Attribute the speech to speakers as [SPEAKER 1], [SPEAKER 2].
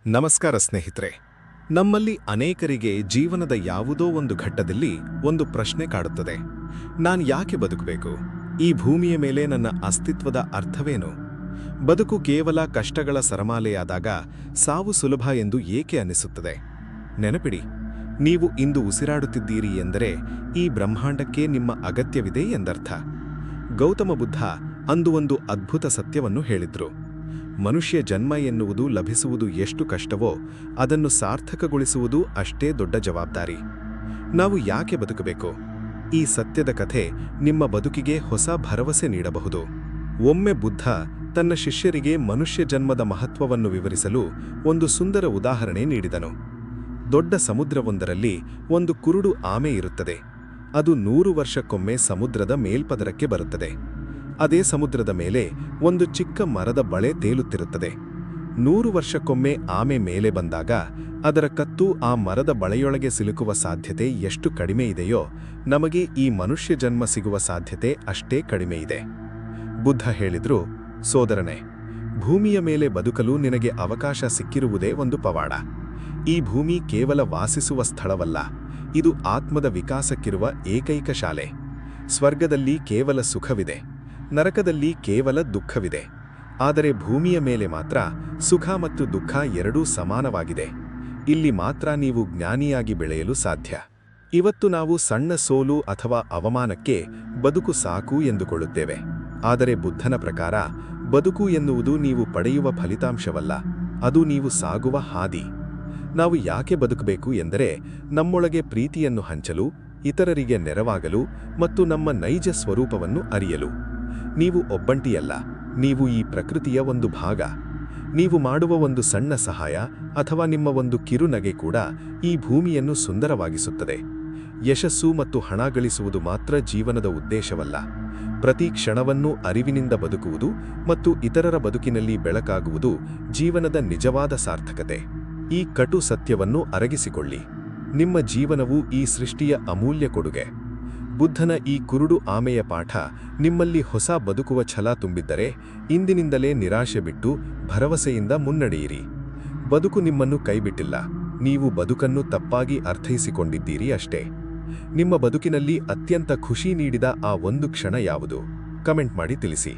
[SPEAKER 1] ನಮಸ್ಕಾರ ಸ್ನೇಹಿತರೆ. ನಮ್ಮಲ್ಲಿ ಅನೇಕರಿಗೆ ಜೀವನದ ಯಾವುದೋ ಒಂದು ಘಟ್ಟದಲ್ಲಿ ಒಂದು ಪ್ರಶ್ನೆ ಕಾಡುತ್ತದೆ. ನಾನು ಯಾಕೆ ಬದುಕಬೇಕು? ಈ ಭೂಮಿಯ ಮೇಲೆ ನನ್ನ ಅಸ್ತಿತ್ವದ ಅರ್ಥವೇನು? ಬದುಕು ಕೇವಲ ಕಷ್ಟಗಳ ಸರಮಾಲೆಯಾದಾಗ ಸಾವು ಸುಲಭ ಎಂದು ಏಕೆ ಅನಿಸುತ್ತದೆ? ನೆನಪಿಡಿ, ನೀವು ಇಂದು ಉಸಿರಾಡುತ್ತಿದ್ದೀರಿ ಎಂದರೆ ಈ ಬ್ರಹ್ಮಾಂಡಕ್ಕೆ ನಿಮ್ಮ ಅಗತ್ಯವಿದೆ ಎಂದರ್ಥ. ಗೌತಮ ಬುದ್ಧ ಅಂದು ಒಂದು ಅದ್ಭುತ ಸತ್ಯವನ್ನು ಹೇಳಿದ್ರು. ಮನುಷ್ಯ ಜನ್ಮ ಎನ್ನುವುದು ಲಭಿಸುವುದು ಎಷ್ಟು ಕಷ್ಟವೋ ಅದನ್ನು ಸಾರ್ಥಕಗೊಳಿಸುವುದು ಅಷ್ಟೇ ದೊಡ್ಡ ಜವಾಬ್ದಾರಿ. ನಾವು ಯಾಕೆ ಬದುಕಬೇಕು? ಈ ಸತ್ಯದ ಕಥೆ ನಿಮ್ಮ ಬದುಕಿಗೆ ಹೊಸ ಭರವಸೆ ನೀಡಬಹುದು. ಒಮ್ಮೆ ಬುದ್ಧ ತನ್ನ ಶಿಷ್ಯರಿಗೆ ಮನುಷ್ಯ ಜನ್ಮದ ಮಹತ್ವವನ್ನು ವಿವರಿಸಲು ಒಂದು ಸುಂದರ ಉದಾಹರಣೆ ನೀಡಿದನು. ದೊಡ್ಡ ಸಮುದ್ರವೊಂದರಲ್ಲಿ ಒಂದು ಕುರುಡು ಆಮೆ ಇರುತ್ತದೆ. ಅದು 100 ವರ್ಷಕ್ಕೊಮ್ಮೆ ಸಮುದ್ರದ ಮೇಲ್ಪದರಕ್ಕೆ ಬರುತ್ತದೆ. ಅದೇ ಸಮುದ್ರದ ಮೇಲೆ ಒಂದು ಚಿಕ್ಕ ಮರದ ಬಳೆ ತೇಲುತ್ತಿರುತ್ತದೆ. 100 ವರ್ಷಕ್ಕೊಮ್ಮೆ ಆಮೆ ಮೇಲೆ ಬಂದಾಗ ಅದರ ಕತ್ತು ಆ ಮರದ ಬಳೆಯೊಳಗೆ ಸಿಲುಕುವ ಸಾಧ್ಯತೆ ಎಷ್ಟು ಕಡಿಮೆ ಇದೆಯೋ ನಮಗೆ ಈ ಮನುಷ್ಯ ಜನ್ಮ ಸಿಗುವ ಸಾಧ್ಯತೆ ಅಷ್ಟೇ ಕಡಿಮೆ ಇದೆ. ಬುದ್ಧ ಹೇಳಿದ್ರು, ಸೋದರನೇ, ಭೂಮಿಯ ಮೇಲೆ ಬದುಕಲು ನಿನಗೆ ಅವಕಾಶ ಸಿಕ್ಕಿರುವುದೇ ಒಂದು ಪವಾಡ. ಈ ಭೂಮಿ ಕೇವಲ ವಾಸಿಸುವ ಸ್ಥಳವಲ್ಲ, ಇದು ಆತ್ಮದ ವಿಕಾಸಕ್ಕಿರುವ ಏಕೈಕ ಶಾಲೆ. ಸ್ವರ್ಗದಲ್ಲಿ ಕೇವಲ ಸುಖವಿದೆ, ನರಕದಲ್ಲಿ ಕೇವಲ ದುಃಖವಿದೆ. ಆದರೆ ಭೂಮಿಯ ಮೇಲೆ ಮಾತ್ರ ಸುಖ ಮತ್ತು ದುಃಖ ಎರಡೂ ಸಮಾನವಾಗಿದೆ. ಇಲ್ಲಿ ಮಾತ್ರ ನೀವು ಜ್ಞಾನಿಯಾಗಿ ಬೆಳೆಯಲು ಸಾಧ್ಯ. ಇವತ್ತು ನಾವು ಸಣ್ಣ ಸೋಲು ಅಥವಾ ಅವಮಾನಕ್ಕೆ ಬದುಕು ಸಾಕು ಎಂದುಕೊಳ್ಳುತ್ತೇವೆ. ಆದರೆ ಬುದ್ಧನ ಪ್ರಕಾರ ಬದುಕು ಎನ್ನುವುದು ನೀವು ಪಡೆಯುವ ಫಲಿತಾಂಶವಲ್ಲ, ಅದು ನೀವು ಸಾಗುವ ಹಾದಿ. ನಾವು ಯಾಕೆ ಬದುಕಬೇಕು ಎಂದರೆ ನಮ್ಮೊಳಗೆ ಪ್ರೀತಿಯನ್ನು ಹಂಚಲು, ಇತರರಿಗೆ ನೆರವಾಗಲು ಮತ್ತು ನಮ್ಮ ನೈಜ ಸ್ವರೂಪವನ್ನು ಅರಿಯಲು. ನೀವು ಒಬ್ಬಂಟಿಯಲ್ಲ, ನೀವು ಈ ಪ್ರಕೃತಿಯ ಒಂದು ಭಾಗ. ನೀವು ಮಾಡುವ ಒಂದು ಸಣ್ಣ ಸಹಾಯ ಅಥವಾ ನಿಮ್ಮ ಒಂದು ಕಿರುನಗೆ ಕೂಡ ಈ ಭೂಮಿಯನ್ನು ಸುಂದರವಾಗಿಸುತ್ತದೆ. ಯಶಸ್ಸು ಮತ್ತು ಹಣ ಗಳಿಸುವುದು ಮಾತ್ರ ಜೀವನದ ಉದ್ದೇಶವಲ್ಲ. ಪ್ರತಿ ಕ್ಷಣವನ್ನೂ ಅರಿವಿನಿಂದ ಬದುಕುವುದು ಮತ್ತು ಇತರರ ಬದುಕಿನಲ್ಲಿ ಬೆಳಕಾಗುವುದು ಜೀವನದ ನಿಜವಾದ ಸಾರ್ಥಕತೆ. ಈ ಕಟು ಸತ್ಯವನ್ನು ಅರಗಿಸಿಕೊಳ್ಳಿ. ನಿಮ್ಮ ಜೀವನವು ಈ ಸೃಷ್ಟಿಯ ಅಮೂಲ್ಯ ಕೊಡುಗೆ. ಬುದ್ಧನ ಈ ಕುರುಡು ಆಮೆಯ ಪಾಠ ನಿಮ್ಮಲ್ಲಿ ಹೊಸ ಬದುಕುವ ಛಲ ತುಂಬಿದ್ದರೆ ಇಂದಿನಿಂದಲೇ ನಿರಾಶೆ ಬಿಟ್ಟು ಭರವಸೆಯಿಂದ ಮುನ್ನಡೆಯಿರಿ. ಬದುಕು ನಿಮ್ಮನ್ನು ಕೈಬಿಟ್ಟಿಲ್ಲ, ನೀವು ಬದುಕನ್ನು ತಪ್ಪಾಗಿ ಅರ್ಥೈಸಿಕೊಂಡಿದ್ದೀರಿ ಅಷ್ಟೇ. ನಿಮ್ಮ ಬದುಕಿನಲ್ಲಿ ಅತ್ಯಂತ ಖುಷಿ ನೀಡಿದ ಆ ಒಂದು ಕ್ಷಣ ಯಾವುದು? ಕಮೆಂಟ್ ಮಾಡಿ ತಿಳಿಸಿ.